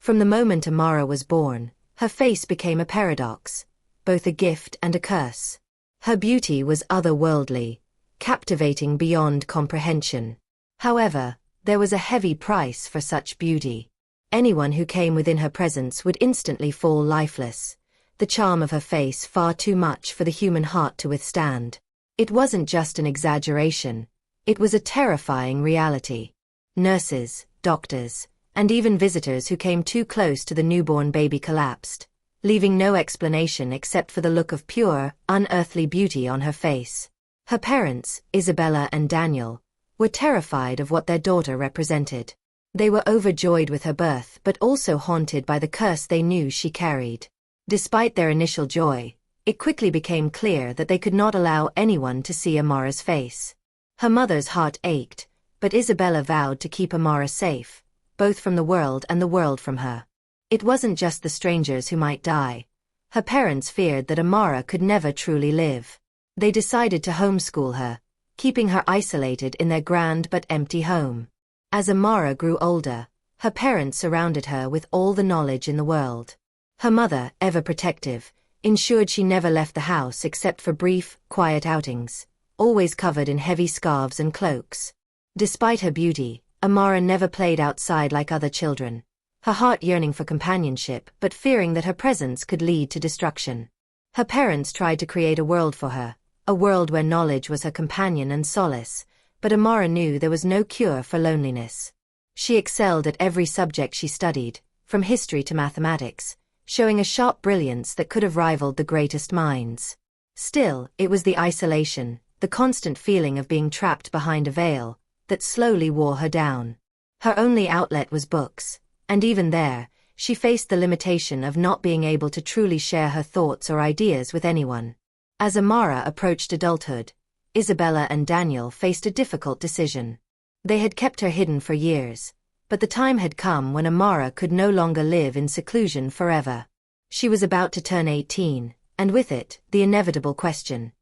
From the moment Amara was born, her face became a paradox, both a gift and a curse. Her beauty was otherworldly, captivating beyond comprehension. However, there was a heavy price for such beauty. Anyone who came within her presence would instantly fall lifeless, the charm of her face far too much for the human heart to withstand. It wasn't just an exaggeration, it was a terrifying reality. Nurses, doctors, and even visitors who came too close to the newborn baby collapsed, leaving no explanation except for the look of pure, unearthly beauty on her face. Her parents, Isabella and Daniel, were terrified of what their daughter represented. They were overjoyed with her birth but also haunted by the curse they knew she carried. Despite their initial joy, it quickly became clear that they could not allow anyone to see Amara's face. Her mother's heart ached, but Isabella vowed to keep Amara safe, both from the world and the world from her. It wasn't just the strangers who might die. Her parents feared that Amara could never truly live. They decided to homeschool her, keeping her isolated in their grand but empty home. As Amara grew older, her parents surrounded her with all the knowledge in the world. Her mother, ever protective, ensured she never left the house except for brief, quiet outings, always covered in heavy scarves and cloaks. Despite her beauty, Amara never played outside like other children, her heart yearning for companionship but fearing that her presence could lead to destruction. Her parents tried to create a world for her, a world where knowledge was her companion and solace, but Amara knew there was no cure for loneliness. She excelled at every subject she studied, from history to mathematics, showing a sharp brilliance that could have rivaled the greatest minds. Still, it was the isolation, the constant feeling of being trapped behind a veil, that slowly wore her down. Her only outlet was books, and even there, she faced the limitation of not being able to truly share her thoughts or ideas with anyone. As Amara approached adulthood, Isabella and Daniel faced a difficult decision. They had kept her hidden for years, but the time had come when Amara could no longer live in seclusion forever. She was about to turn 18, and with it, the inevitable question.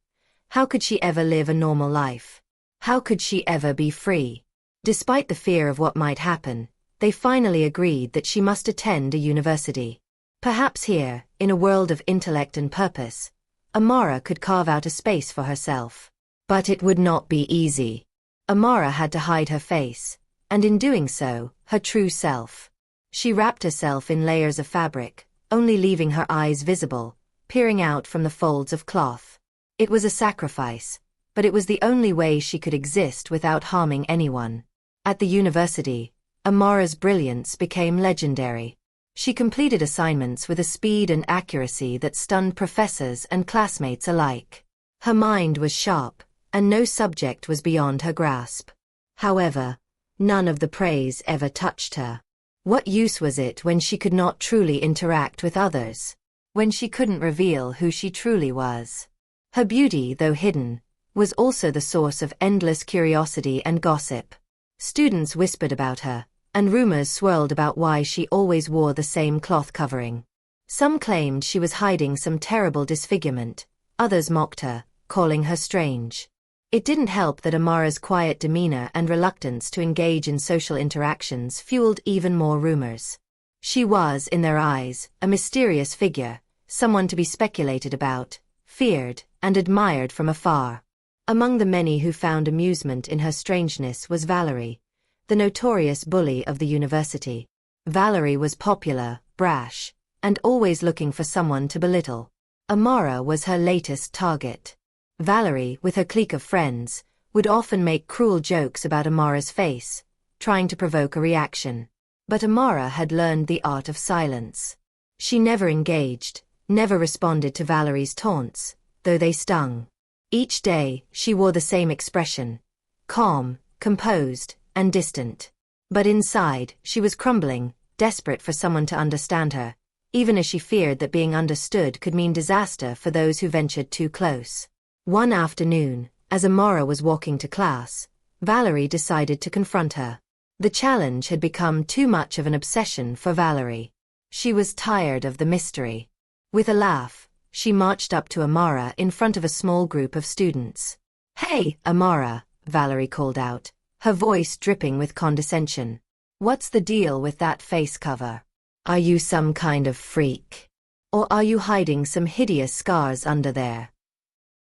How could she ever live a normal life? How could she ever be free? Despite the fear of what might happen, they finally agreed that she must attend a university. Perhaps here, in a world of intellect and purpose, Amara could carve out a space for herself. But it would not be easy. Amara had to hide her face, and in doing so, her true self. She wrapped herself in layers of fabric, only leaving her eyes visible, peering out from the folds of cloth. It was a sacrifice, but it was the only way she could exist without harming anyone. At the university, Amara's brilliance became legendary. She completed assignments with a speed and accuracy that stunned professors and classmates alike. Her mind was sharp, and no subject was beyond her grasp. However, none of the praise ever touched her. What use was it when she could not truly interact with others? When she couldn't reveal who she truly was? Her beauty, though hidden, was also the source of endless curiosity and gossip. Students whispered about her, and rumors swirled about why she always wore the same cloth covering. Some claimed she was hiding some terrible disfigurement, others mocked her, calling her strange. It didn't help that Amara's quiet demeanor and reluctance to engage in social interactions fueled even more rumors. She was, in their eyes, a mysterious figure, someone to be speculated about, feared, and admired from afar. Among the many who found amusement in her strangeness was Valerie, the notorious bully of the university. Valerie was popular, brash, and always looking for someone to belittle. Amara was her latest target. Valerie, with her clique of friends, would often make cruel jokes about Amara's face, trying to provoke a reaction. But Amara had learned the art of silence. She never engaged, never responded to Valerie's taunts, though they stung. Each day, she wore the same expression, calm, composed, and distant. But inside, she was crumbling, desperate for someone to understand her, even as she feared that being understood could mean disaster for those who ventured too close. One afternoon, as Amara was walking to class, Valerie decided to confront her. The challenge had become too much of an obsession for Valerie. She was tired of the mystery. With a laugh, she marched up to Amara in front of a small group of students. "Hey, Amara," Valerie called out, her voice dripping with condescension. "What's the deal with that face cover? Are you some kind of freak? Or are you hiding some hideous scars under there?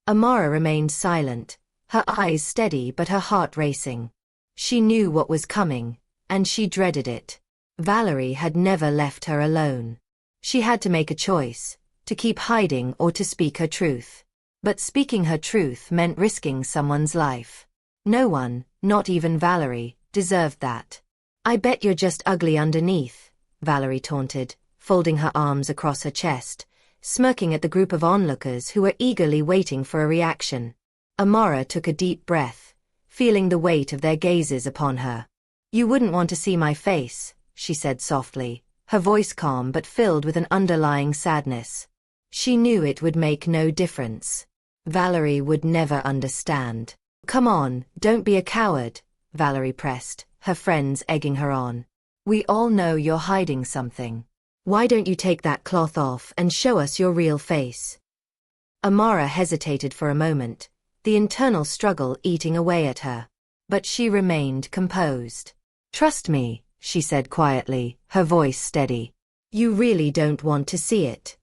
Amara remained silent, her eyes steady but her heart racing. She knew what was coming, and she dreaded it. Valerie had never left her alone. She had to make a choice, to keep hiding or to speak her truth. But speaking her truth meant risking someone's life. No one, not even Valerie, deserved that. I bet you're just ugly underneath, Valerie taunted, folding her arms across her chest, smirking at the group of onlookers who were eagerly waiting for a reaction. Amara took a deep breath, feeling the weight of their gazes upon her. You wouldn't want to see my face, she said softly, her voice calm but filled with an underlying sadness. She knew it would make no difference. Valerie would never understand. Come on, don't be a coward, Valerie pressed, her friends egging her on. We all know you're hiding something. Why don't you take that cloth off and show us your real face? Amara hesitated for a moment, the internal struggle eating away at her. But she remained composed. Trust me, she said quietly, her voice steady. You really don't want to see it.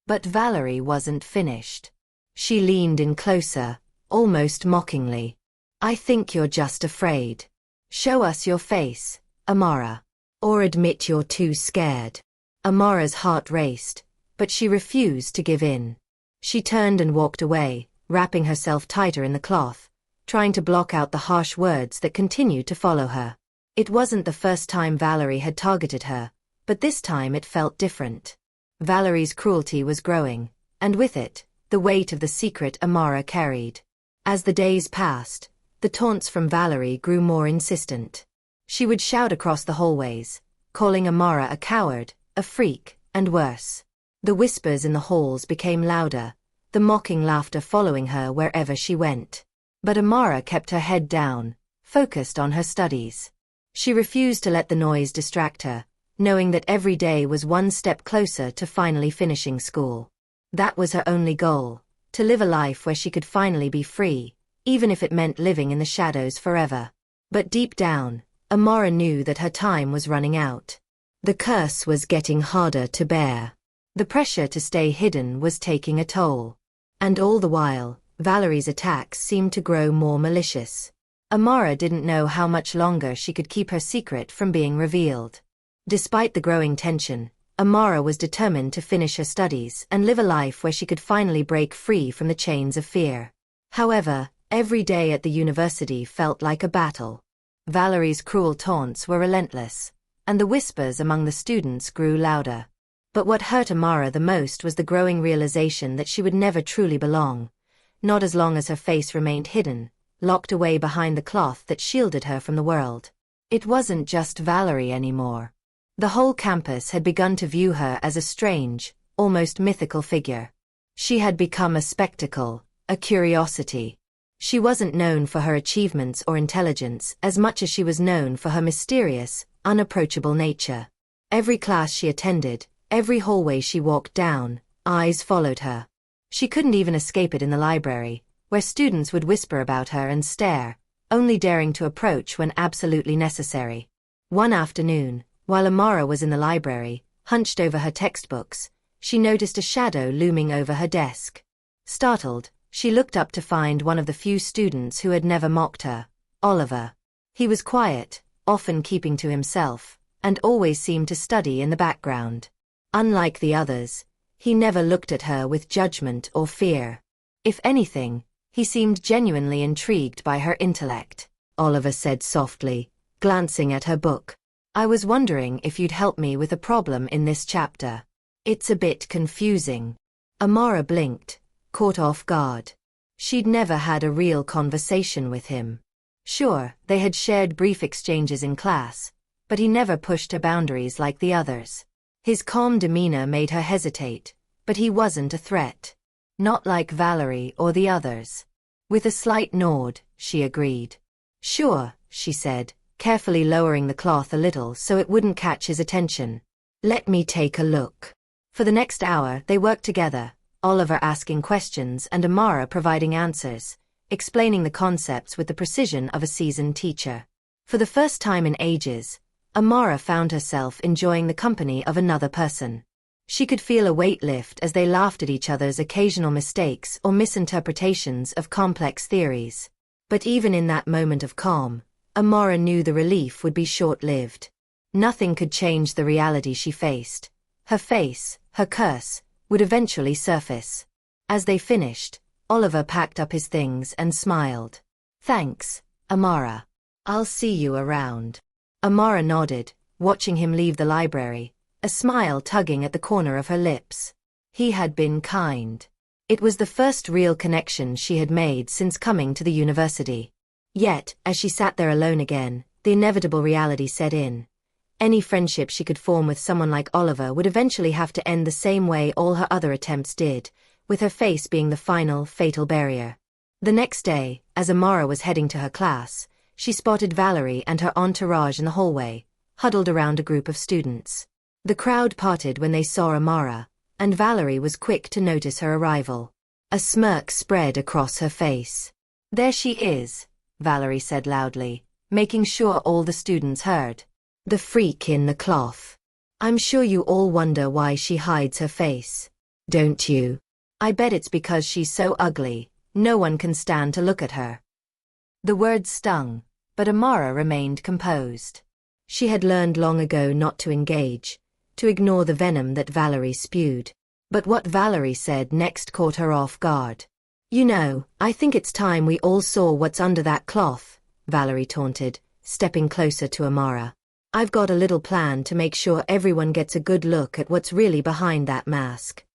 But Valerie wasn't finished. She leaned in closer, almost mockingly. I think you're just afraid. Show us your face, Amara. Or admit you're too scared. Amara's heart raced, but she refused to give in. She turned and walked away, wrapping herself tighter in the cloth, trying to block out the harsh words that continued to follow her. It wasn't the first time Valerie had targeted her, but this time it felt different. Valerie's cruelty was growing, and with it, the weight of the secret Amara carried. As the days passed, the taunts from Valerie grew more insistent. She would shout across the hallways, calling Amara a coward, a freak, and worse. The whispers in the halls became louder, the mocking laughter following her wherever she went. But Amara kept her head down, focused on her studies. She refused to let the noise distract her, knowing that every day was one step closer to finally finishing school. That was her only goal, to live a life where she could finally be free, even if it meant living in the shadows forever. But deep down, Amara knew that her time was running out. The curse was getting harder to bear. The pressure to stay hidden was taking a toll. And all the while, Valerie's attacks seemed to grow more malicious. Amara didn't know how much longer she could keep her secret from being revealed. Despite the growing tension, Amara was determined to finish her studies and live a life where she could finally break free from the chains of fear. However, every day at the university felt like a battle. Valerie's cruel taunts were relentless, and the whispers among the students grew louder. But what hurt Amara the most was the growing realization that she would never truly belong, not as long as her face remained hidden, locked away behind the cloth that shielded her from the world. It wasn't just Valerie anymore. The whole campus had begun to view her as a strange, almost mythical figure. She had become a spectacle, a curiosity. She wasn't known for her achievements or intelligence as much as she was known for her mysterious, unapproachable nature. Every class she attended, every hallway she walked down, eyes followed her. She couldn't even escape it in the library, where students would whisper about her and stare, only daring to approach when absolutely necessary. One afternoon, while Amara was in the library, hunched over her textbooks, she noticed a shadow looming over her desk. Startled, she looked up to find one of the few students who had never mocked her, Oliver. He was quiet, often keeping to himself, and always seemed to study in the background. Unlike the others, he never looked at her with judgment or fear. If anything, he seemed genuinely intrigued by her intellect. Oliver said softly, glancing at her book. I was wondering if you'd help me with a problem in this chapter. It's a bit confusing. Amara blinked, caught off guard. She'd never had a real conversation with him. Sure, they had shared brief exchanges in class, but he never pushed her boundaries like the others. His calm demeanor made her hesitate, but he wasn't a threat. Not like Valerie or the others. With a slight nod, she agreed. Sure, she said, carefully lowering the cloth a little so it wouldn't catch his attention. Let me take a look. For the next hour they worked together, Oliver asking questions and Amara providing answers, explaining the concepts with the precision of a seasoned teacher. For the first time in ages, Amara found herself enjoying the company of another person. She could feel a weight lift as they laughed at each other's occasional mistakes or misinterpretations of complex theories. But even in that moment of calm, Amara knew the relief would be short-lived. Nothing could change the reality she faced. Her face, her curse, would eventually surface. As they finished, Oliver packed up his things and smiled. "Thanks, Amara. I'll see you around." Amara nodded, watching him leave the library, a smile tugging at the corner of her lips. He had been kind. It was the first real connection she had made since coming to the university. Yet, as she sat there alone again, the inevitable reality set in. Any friendship she could form with someone like Oliver would eventually have to end the same way all her other attempts did, with her face being the final, fatal barrier. The next day, as Amara was heading to her class, she spotted Valerie and her entourage in the hallway, huddled around a group of students. The crowd parted when they saw Amara, and Valerie was quick to notice her arrival. A smirk spread across her face. "There she is," Valerie said loudly, making sure all the students heard. "The freak in the cloth. I'm sure you all wonder why she hides her face. Don't you? I bet it's because she's so ugly, no one can stand to look at her." The words stung, but Amara remained composed. She had learned long ago not to engage, to ignore the venom that Valerie spewed. But what Valerie said next caught her off guard. "You know, I think it's time we all saw what's under that cloth," Valerie taunted, stepping closer to Amara. "I've got a little plan to make sure everyone gets a good look at what's really behind that mask."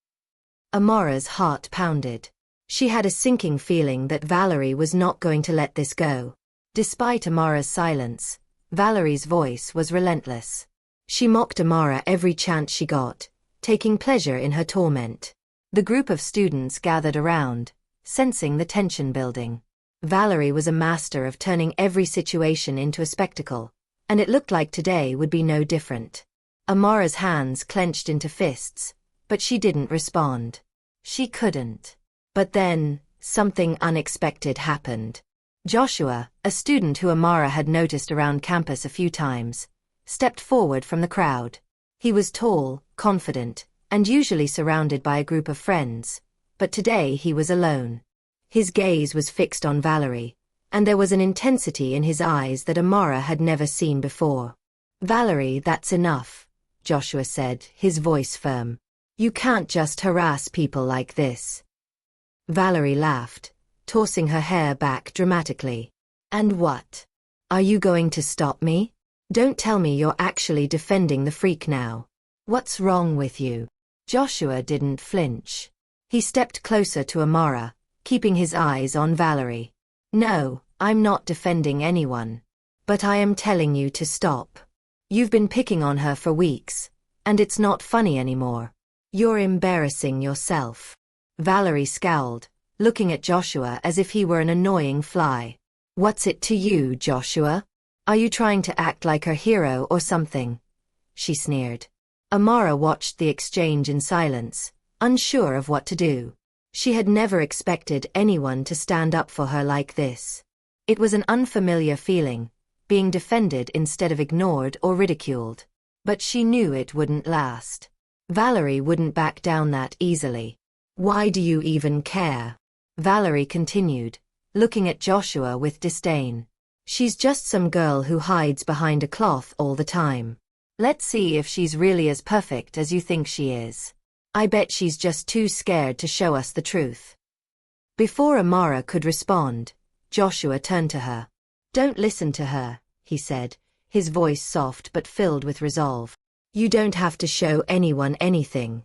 Amara's heart pounded. She had a sinking feeling that Valerie was not going to let this go. Despite Amara's silence, Valerie's voice was relentless. She mocked Amara every chance she got, taking pleasure in her torment. The group of students gathered around, sensing the tension building. Valerie was a master of turning every situation into a spectacle, and it looked like today would be no different. Amara's hands clenched into fists, but she didn't respond. She couldn't. But then, something unexpected happened. Joshua, a student who Amara had noticed around campus a few times, stepped forward from the crowd. He was tall, confident, and usually surrounded by a group of friends, but today he was alone. His gaze was fixed on Valerie, and there was an intensity in his eyes that Amara had never seen before. "Valerie, that's enough," Joshua said, his voice firm. "You can't just harass people like this." Valerie laughed, tossing her hair back dramatically. "And what? Are you going to stop me? Don't tell me you're actually defending the freak now. What's wrong with you?" Joshua didn't flinch. He stepped closer to Amara, keeping his eyes on Valerie. "No, I'm not defending anyone. But I am telling you to stop. You've been picking on her for weeks, and it's not funny anymore. You're embarrassing yourself." Valerie scowled, looking at Joshua as if he were an annoying fly. "What's it to you, Joshua? Are you trying to act like her hero or something?" she sneered. Amara watched the exchange in silence, unsure of what to do. She had never expected anyone to stand up for her like this. It was an unfamiliar feeling, being defended instead of ignored or ridiculed. But she knew it wouldn't last. Valerie wouldn't back down that easily. "Why do you even care?" Valerie continued, looking at Joshua with disdain. "She's just some girl who hides behind a cloth all the time. Let's see if she's really as perfect as you think she is. I bet she's just too scared to show us the truth." Before Amara could respond, Joshua turned to her. "Don't listen to her," he said, his voice soft but filled with resolve. "You don't have to show anyone anything."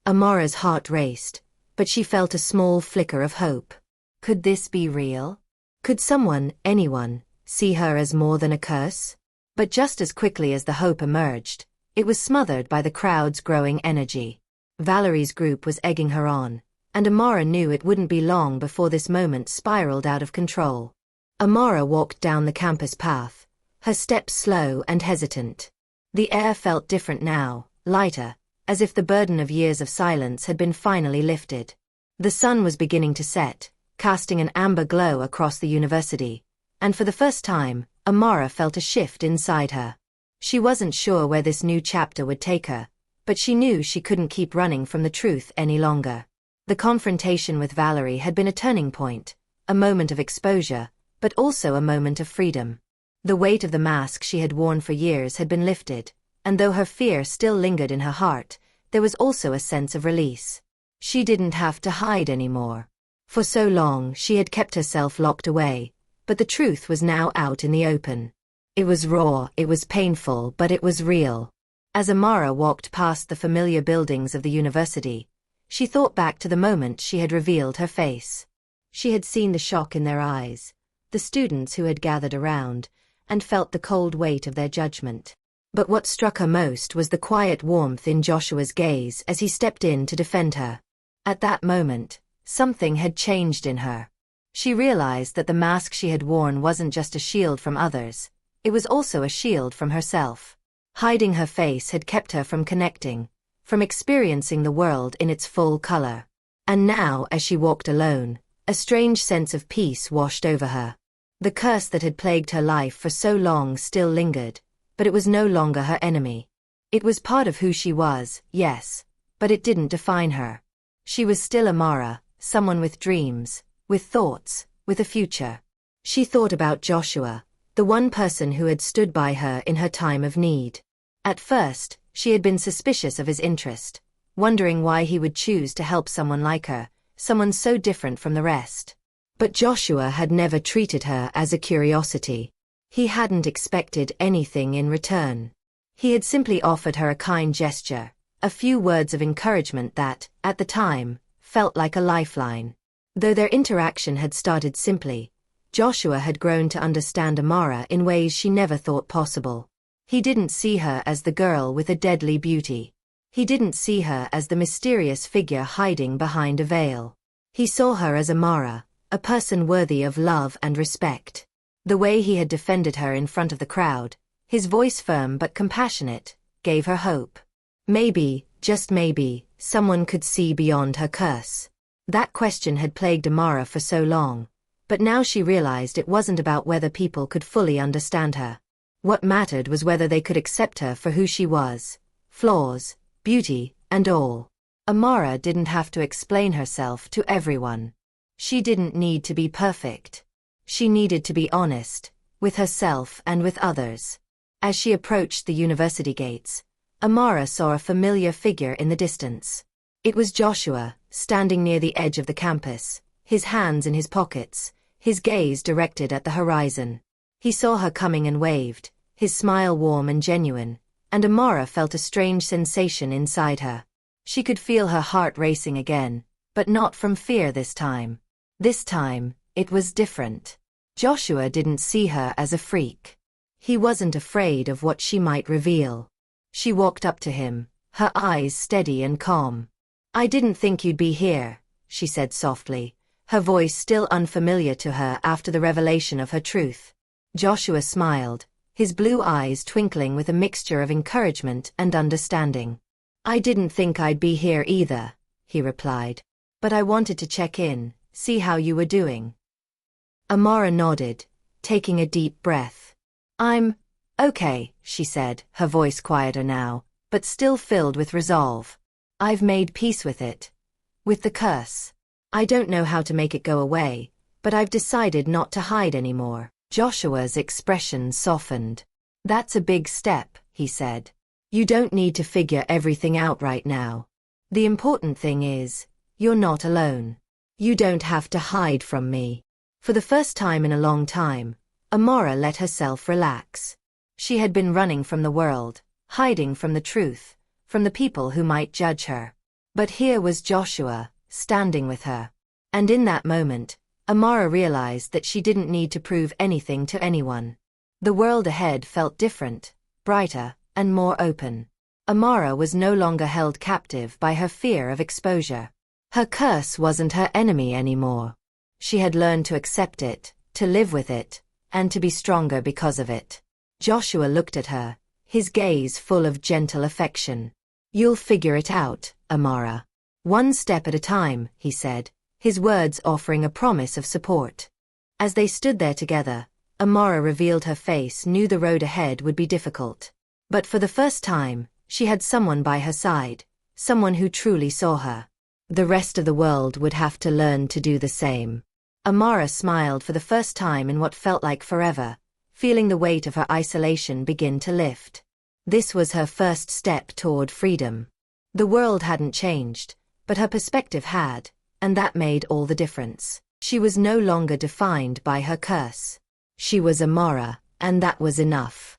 Amara's heart raced, but she felt a small flicker of hope. Could this be real? Could someone, anyone, see her as more than a curse? But just as quickly as the hope emerged, it was smothered by the crowd's growing energy. Valerie's group was egging her on, and Amara knew it wouldn't be long before this moment spiraled out of control. Amara walked down the campus path, her steps slow and hesitant. The air felt different now, lighter, as if the burden of years of silence had been finally lifted. The sun was beginning to set, casting an amber glow across the university, and for the first time, Amara felt a shift inside her. She wasn't sure where this new chapter would take her, but she knew she couldn't keep running from the truth any longer. The confrontation with Valerie had been a turning point, a moment of exposure, but also a moment of freedom. The weight of the mask she had worn for years had been lifted, and though her fear still lingered in her heart, there was also a sense of release. She didn't have to hide anymore. For so long she had kept herself locked away, but the truth was now out in the open. It was raw, it was painful, but it was real. As Amara walked past the familiar buildings of the university, she thought back to the moment she had revealed her face. She had seen the shock in their eyes, the students who had gathered around, and felt the cold weight of their judgment. But what struck her most was the quiet warmth in Joshua's gaze as he stepped in to defend her. At that moment, something had changed in her. She realized that the mask she had worn wasn't just a shield from others, it was also a shield from herself. Hiding her face had kept her from connecting, from experiencing the world in its full color. And now, as she walked alone, a strange sense of peace washed over her. The curse that had plagued her life for so long still lingered, but it was no longer her enemy. It was part of who she was, yes, but it didn't define her. She was still Amara, someone with dreams, with thoughts, with a future. She thought about Joshua, the one person who had stood by her in her time of need. At first, she had been suspicious of his interest, wondering why he would choose to help someone like her, someone so different from the rest. But Joshua had never treated her as a curiosity. He hadn't expected anything in return. He had simply offered her a kind gesture, a few words of encouragement that, at the time, felt like a lifeline. Though their interaction had started simply, Joshua had grown to understand Amara in ways she never thought possible. He didn't see her as the girl with a deadly beauty. He didn't see her as the mysterious figure hiding behind a veil. He saw her as Amara, a person worthy of love and respect. The way he had defended her in front of the crowd, his voice firm but compassionate, gave her hope. Maybe, just maybe, someone could see beyond her curse. That question had plagued Amara for so long, but now she realized it wasn't about whether people could fully understand her. What mattered was whether they could accept her for who she was, flaws, beauty, and all. Amara didn't have to explain herself to everyone. She didn't need to be perfect. She needed to be honest, with herself and with others. As she approached the university gates, Amara saw a familiar figure in the distance. It was Joshua, standing near the edge of the campus, his hands in his pockets, his gaze directed at the horizon. He saw her coming and waved, his smile warm and genuine, and Amara felt a strange sensation inside her. She could feel her heart racing again, but not from fear this time. This time, it was different. Joshua didn't see her as a freak. He wasn't afraid of what she might reveal. She walked up to him, her eyes steady and calm. "I didn't think you'd be here," she said softly, her voice still unfamiliar to her after the revelation of her truth. Joshua smiled, his blue eyes twinkling with a mixture of encouragement and understanding. "I didn't think I'd be here either," he replied. "But I wanted to check in, see how you were doing." Amara nodded, taking a deep breath. "I'm okay," she said, her voice quieter now, but still filled with resolve. "I've made peace with it. With the curse. I don't know how to make it go away, but I've decided not to hide anymore." Joshua's expression softened. "That's a big step," he said. "You don't need to figure everything out right now. The important thing is, you're not alone. You don't have to hide from me." For the first time in a long time, Amara let herself relax. She had been running from the world, hiding from the truth, from the people who might judge her. But here was Joshua, standing with her. And in that moment, Amara realized that she didn't need to prove anything to anyone. The world ahead felt different, brighter, and more open. Amara was no longer held captive by her fear of exposure. Her curse wasn't her enemy anymore. She had learned to accept it, to live with it, and to be stronger because of it. Joshua looked at her, his gaze full of gentle affection. "You'll figure it out, Amara. One step at a time," he said, his words offering a promise of support. As they stood there together, Amara revealed her face, knew the road ahead would be difficult. But for the first time, she had someone by her side, someone who truly saw her. The rest of the world would have to learn to do the same. Amara smiled for the first time in what felt like forever, feeling the weight of her isolation begin to lift. This was her first step toward freedom. The world hadn't changed, but her perspective had, and that made all the difference. She was no longer defined by her curse. She was Amara, and that was enough.